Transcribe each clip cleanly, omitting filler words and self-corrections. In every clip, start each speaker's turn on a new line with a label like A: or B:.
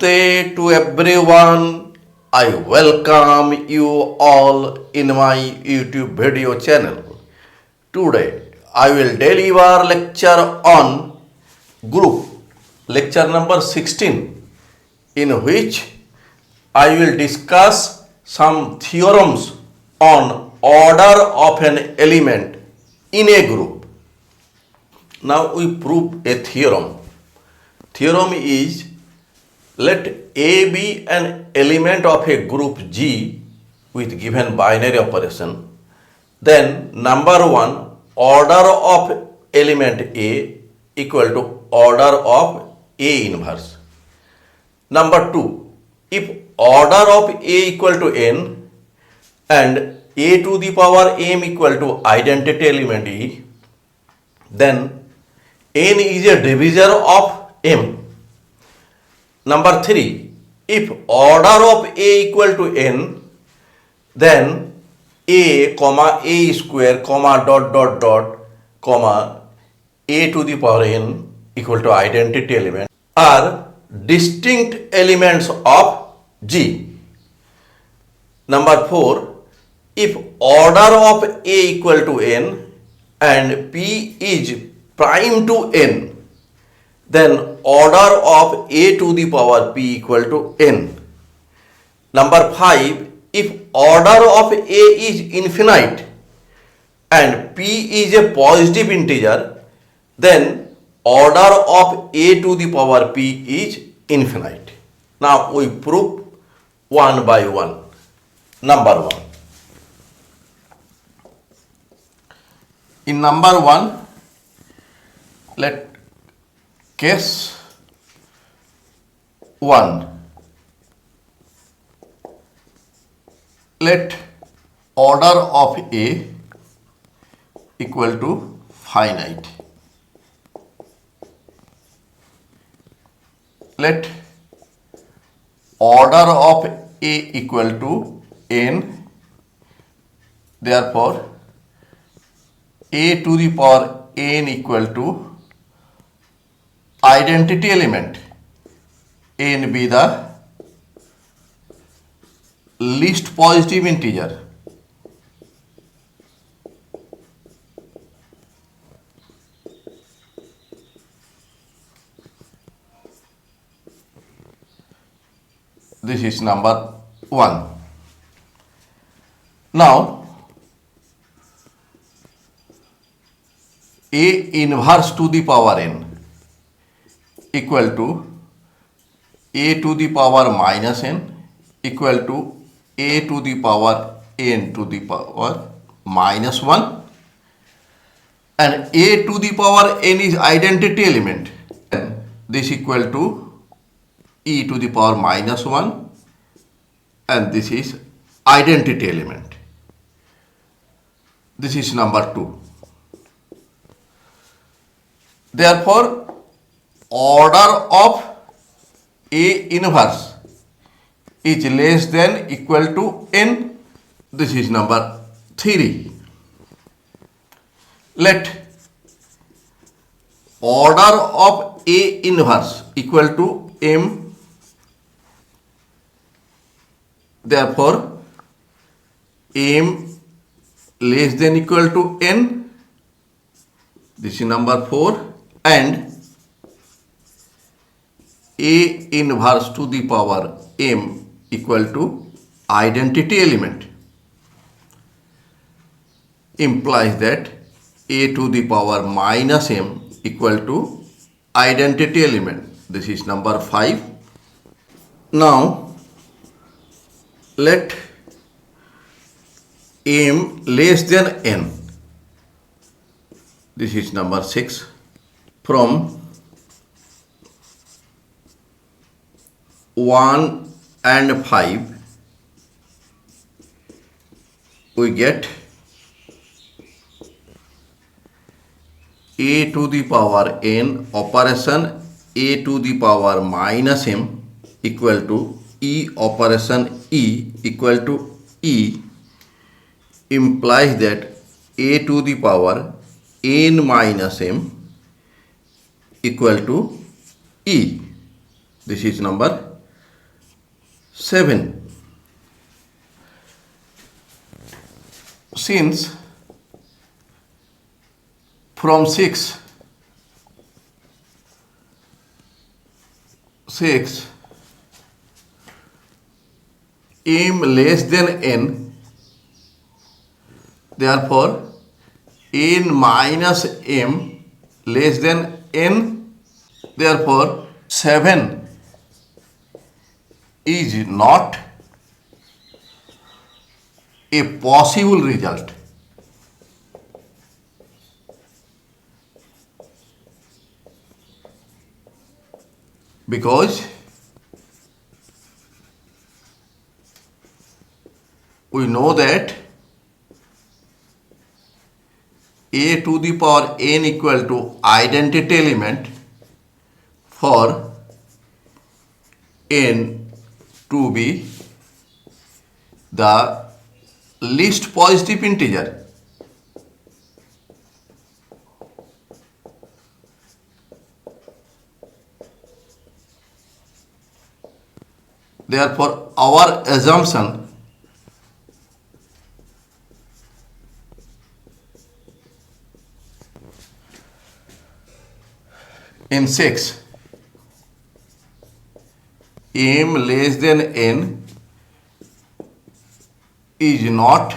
A: Namaste to everyone. I welcome you all in my YouTube video channel. Today I will deliver lecture on group, lecture number 16, in which I will discuss some theorems on order of an element in a group. Now we prove a theorem. Theorem is, let A be an element of a group G with given binary operation. Then number 1, order of element A equal to order of A inverse. Number 2, if order of A equal to n and A to the power m equal to identity element E, then n is a divisor of m. Number 3, if order of A equal to n, then A, comma A square, comma dot dot dot, comma A to the power n equal to identity element are distinct elements of G. Number 4, if order of A equal to n and P is prime to n, then order of A to the power P equal to n. Number 5, if order of A is infinite and P is a positive integer, then order of A to the power P is infinite. Now we prove one by one. Number 1. In number 1, let case 1. Let order of A equal to finite. Let order of A equal to n. Therefore, A to the power n equal to identity element, n be the least positive integer. This is number 1. Now, A inverse to the power n equal to A to the power minus n equal to A to the power n to the power minus 1, and A to the power n is identity element. This equal to E to the power minus 1, and this is identity element. This is number 2. Therefore, order of A inverse is less than equal to n. This is number 3. Let order of A inverse equal to m. Therefore, m less than equal to n. This is number 4. And A inverse to the power m equal to identity element implies that A to the power minus m equal to identity element. This is number 5. Now, let m less than n. This is number 6. From 1 and 5, we get A to the power n operation A to the power minus m equal to E operation E equal to E implies that A to the power n minus m equal to E. This is number 7. Since from 6 m less than n, therefore n minus m less than n, therefore 7 is not a possible result. Because we know that a to the power n equal to identity element for n to be the least positive integer. Therefore, our assumption in 6 m less than n is not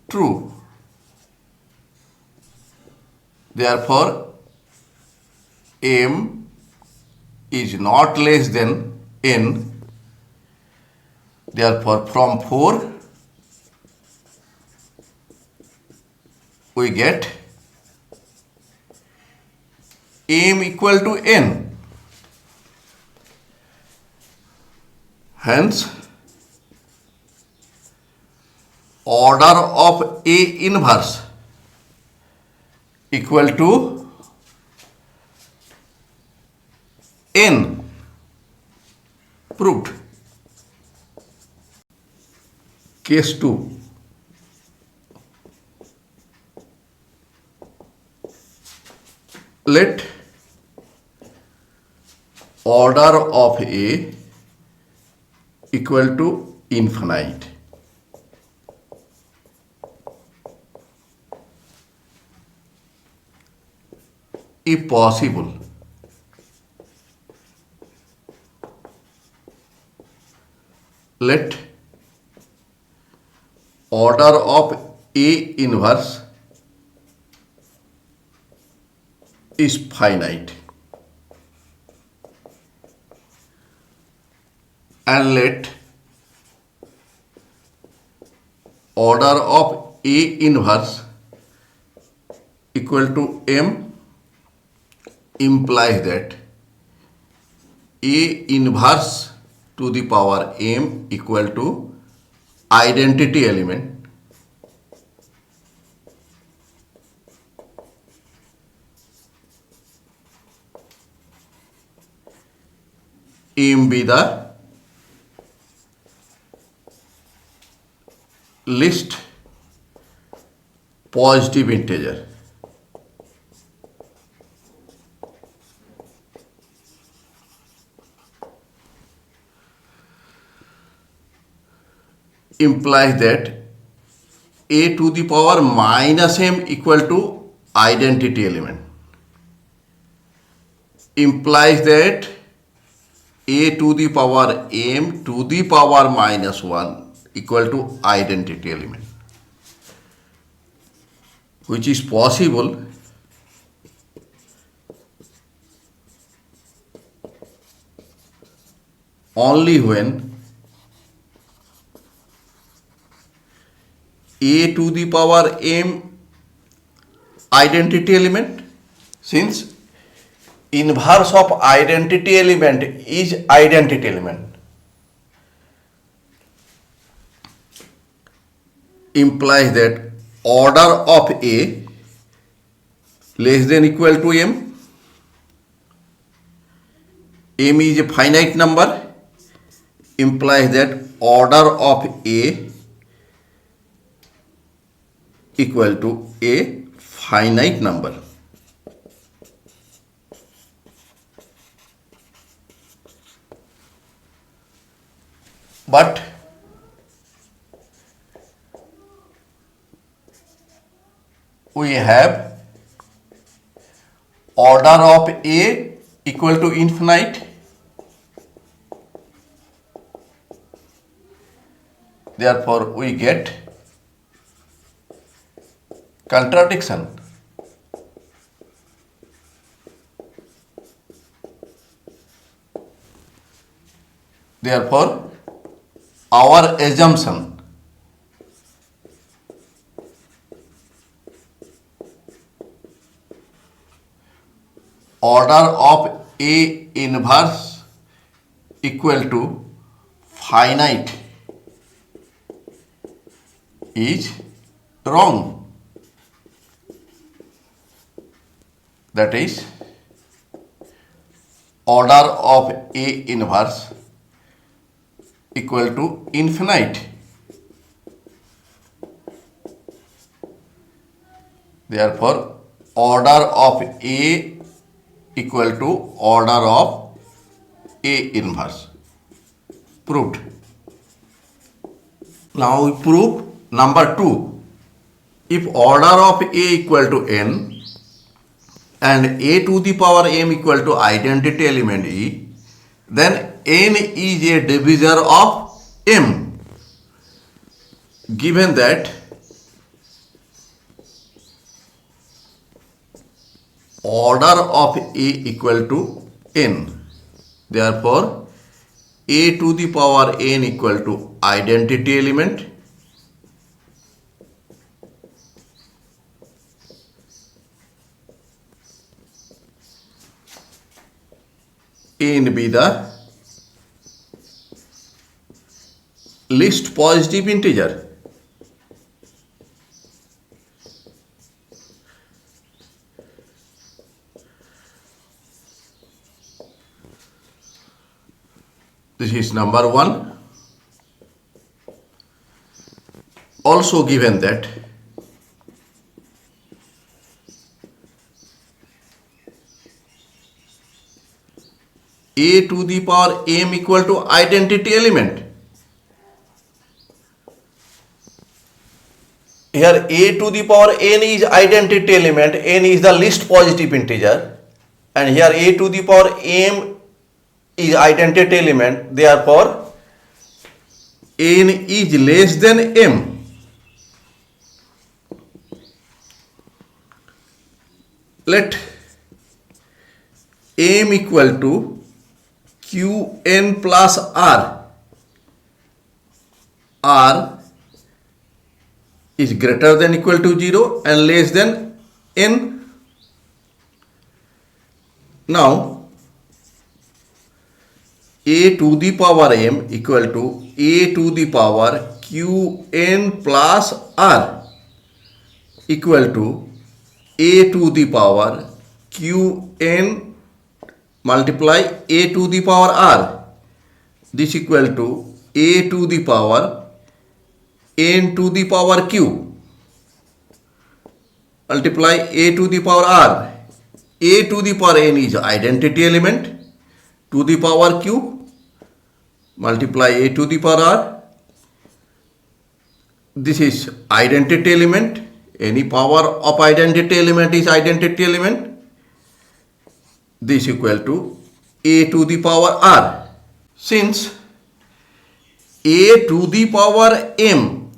A: true. Therefore, m is not less than n. Therefore, from 4 we get m equal to n. Hence, order of A inverse equal to n. Proved. Case 2. Let order of A equal to infinite. If possible, let order of A inverse is finite, and let order of A inverse equal to m implies that A inverse to the power m equal to identity element m be the least positive integer. Implies that a to the power minus m equal to identity element. Implies that a to the power m to the power minus 1 equal to identity element, which is possible only when a to the power m identity element, since inverse of identity element is identity element, implies that order of A less than equal to m. M is a finite number, implies that order of A equal to a finite number. have order of A equal to infinite. Therefore, we get contradiction. Therefore, our assumption order of A inverse equal to finite is wrong. That is, order of A inverse equal to infinite. Therefore, order of A equal to order of A inverse. Proved. Now we prove number 2. If order of A equal to n and A to the power m equal to identity element E, then n is a divisor of m. Given that order of A equal to n, therefore A to the power n equal to identity element, n be the least positive integer. This is number 1. Also given that A to the power m equal to identity element. Here A to the power n is identity element, n is the least positive integer, and here A to the power m is identity element, therefore n is less than m. Let m equal to qn plus r. R is greater than equal to 0 and less than n. Now A to the power m equal to A to the power qn plus r equal to A to the power qn multiply A to the power r. This equal to A to the power n to the power q multiply A to the power r. A to the power n is identity element, to the power q multiply A to the power r. This is identity element. Any power of identity element is identity element. This equal to A to the power r. Since A to the power m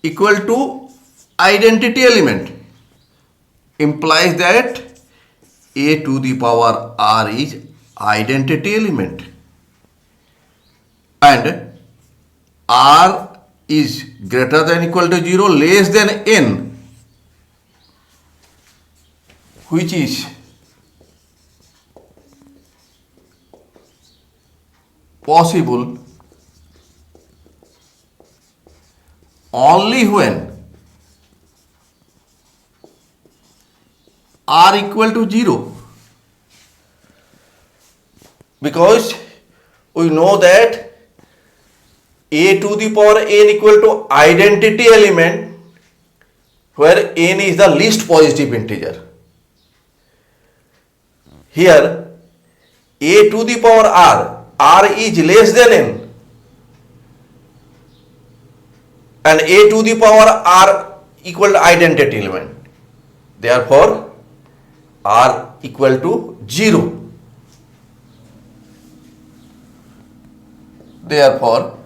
A: equal to identity element, implies that A to the power r is identity element, and r is greater than equal to 0, less than n, which is possible only when r equal to 0, because we know that A to the power n equal to identity element where n is the least positive integer. Here A to the power r is less than n, and A to the power r equal to identity element. Therefore r equal to 0. Therefore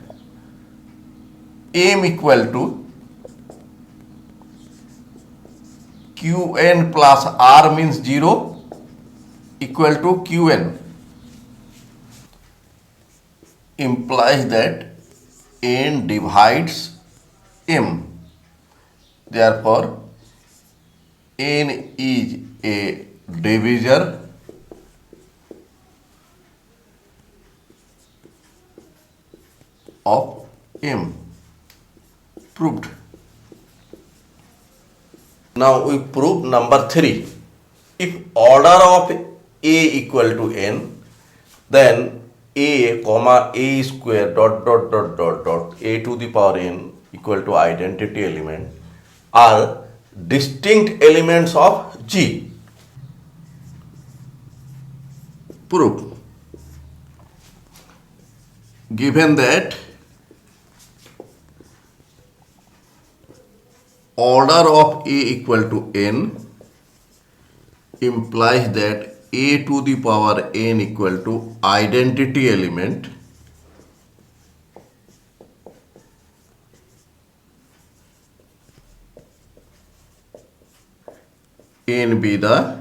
A: m equal to qn plus r means 0 equal to qn, implies that n divides m. Therefore n is a divisor of m. Proved. Now we prove number 3. If order of a equal to n, then a comma a square dot dot dot dot dot a to the power n equal to identity element are distinct elements of G. Proof. Given that order of a equal to n implies that a to the power n equal to identity element n be the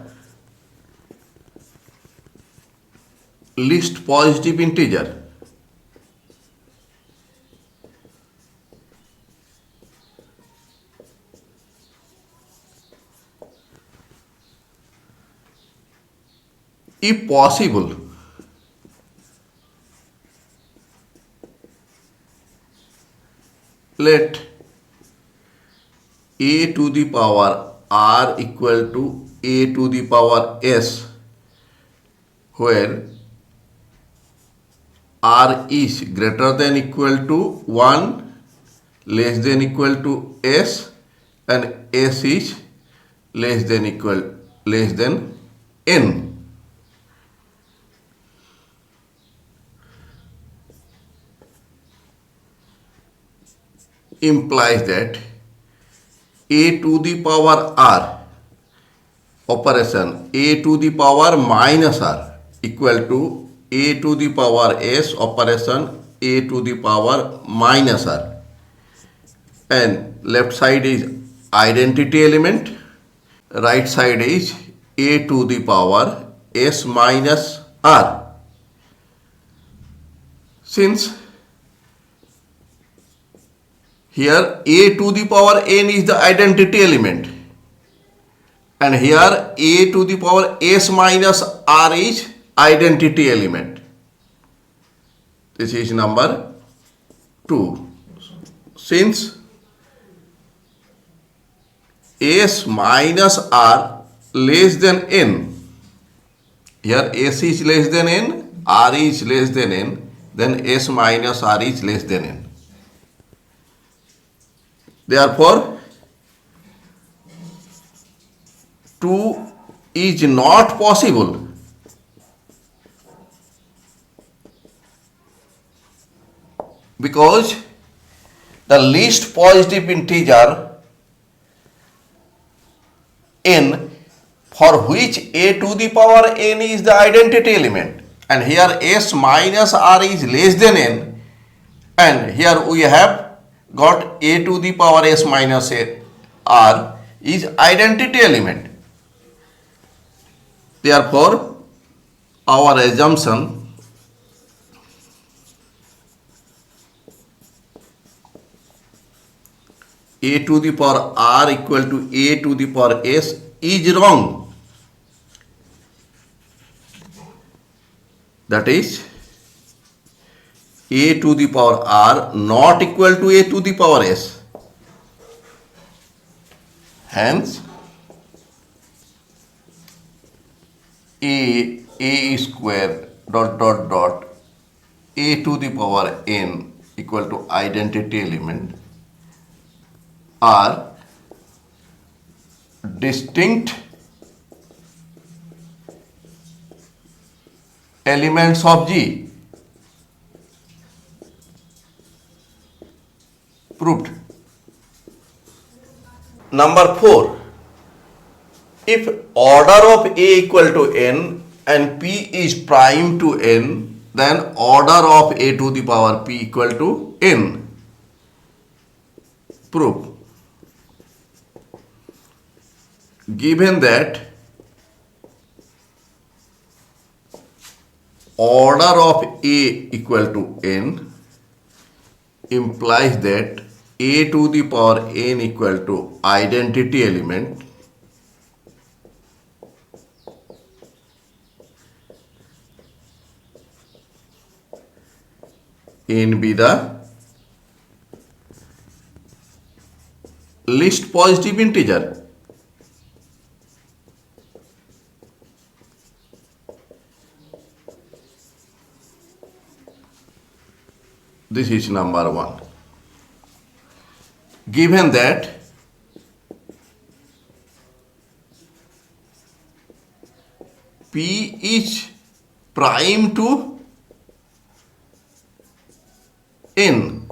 A: least positive integer. If possible, let a to the power r equal to a to the power s, where r is greater than equal to 1, less than equal to s, and s is less than n. Implies that a to the power r operation a to the power minus r equal to a to the power s operation a to the power minus r, and left side is identity element, right side is a to the power s minus r. Since here a to the power n is the identity element and here a to the power s minus r is identity element. This is number 2. Since s minus r less than n, here s is less than n, r is less than n, then s minus r is less than n. Therefore 2 is not possible. Because the least positive integer n for which a to the power n is the identity element, and here s minus r is less than n, and here we have got a to the power s minus r is identity element. Therefore our assumption a to the power r equal to a to the power s is wrong. That is a to the power r not equal to a to the power s. Hence a square dot dot dot a to the power n equal to identity element are distinct elements of G. Proved. Number 4. If order of A equal to n and P is prime to n, then order of A to the power P equal to n. Proof. Given that order of A equal to n implies that A to the power n equal to identity element n be the least positive integer. This is number one. Given that P is prime to n,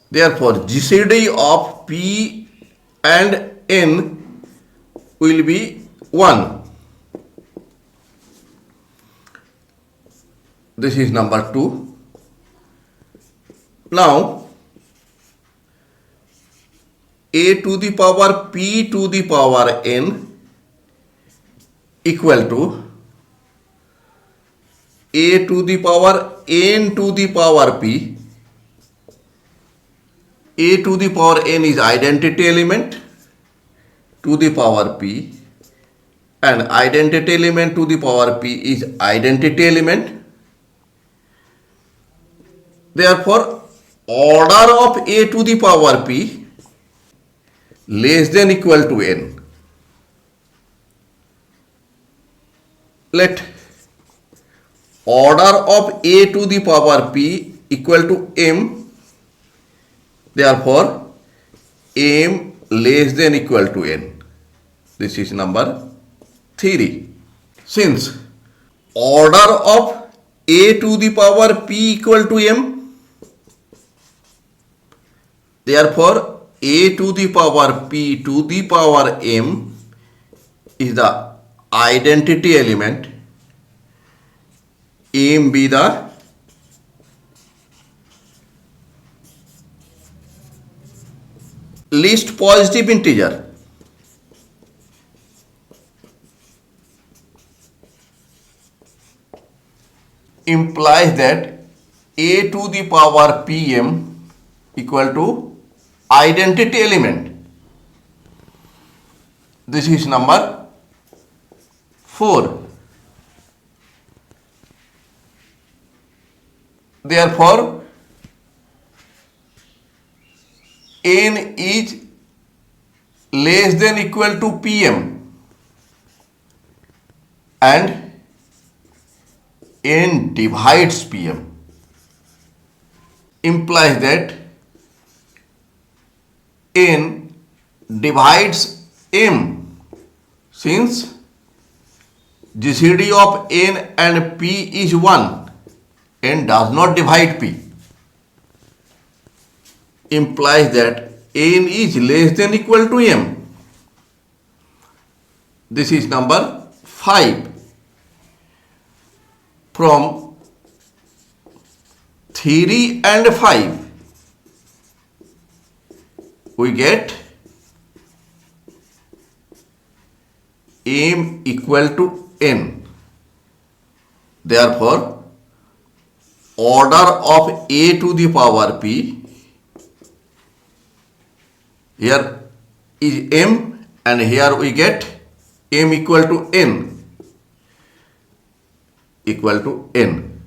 A: therefore GCD of P and n will be 1. This is number 2. Now A to the power P to the power n equal to A to the power n to the power P. A to the power n is identity element to the power P, and identity element to the power P is identity element. Therefore, order of A to the power P less than equal to n. Let order of A to the power P equal to m. Therefore, m less than equal to n. This is number 3. Since order of A to the power P equal to m, therefore A to the power P to the power m is the identity element, m be the least positive integer. Implies that A to the power Pm equal to identity element. This is number 4. Therefore, n is less than equal to Pm and n divides Pm. Implies that n divides m, since GCD of n and P is 1, n does not divide P. Implies that n is less than equal to m. This is number 5. From 3 and 5 we get m equal to n. Therefore, order of A to the power P here is m, and here we get m equal to n. Equal to n.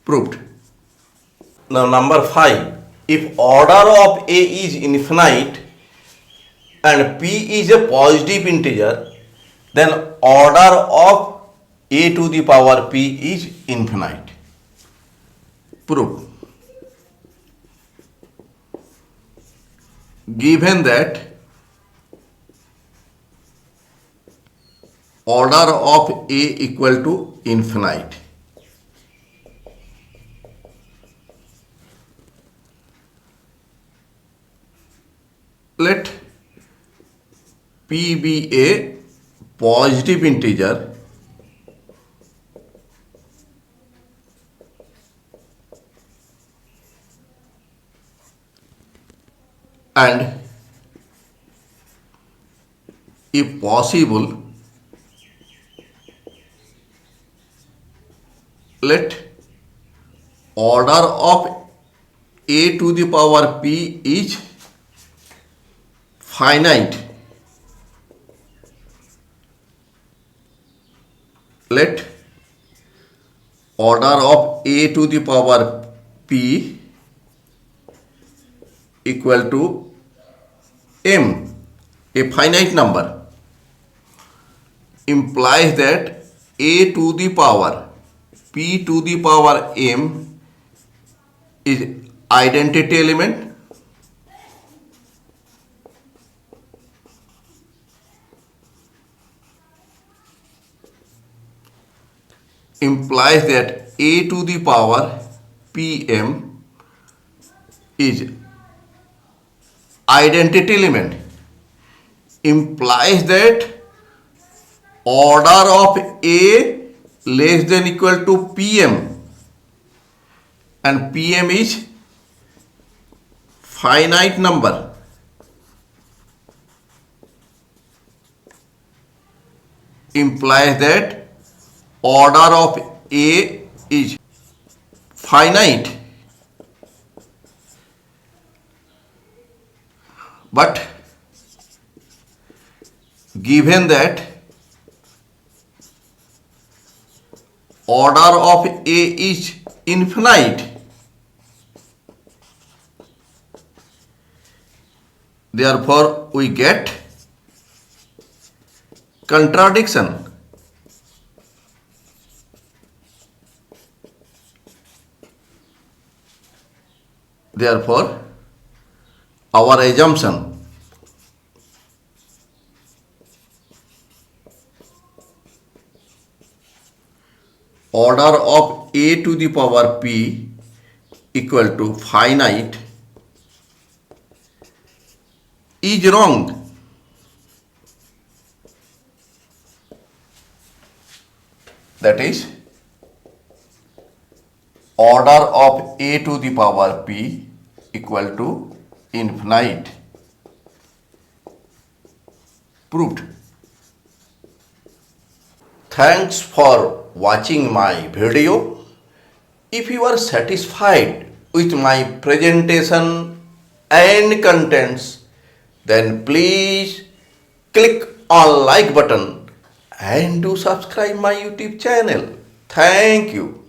A: Proved. Now number 5. If order of A is infinite and P is a positive integer, then order of A to the power P is infinite. Proof. Given that order of A equal to infinite, let P be a positive integer and if possible let order of a to the power p is finite. Let order of a to the power p equal to m, a finite number, implies that a to the power p to the power m is identity element implies that a to the power pm is identity element implies that order of a less than equal to pm and pm is finite number. Implies that order of a is finite, but given that order of a is infinite, therefore we get contradiction. Therefore, our assumption order of a to the power p equal to finite is wrong. That is, order of a to the power p equal to infinite. Proved. Thanks for watching my video. If you are satisfied with my presentation and contents, then please click on like button and do subscribe my YouTube channel. Thank you.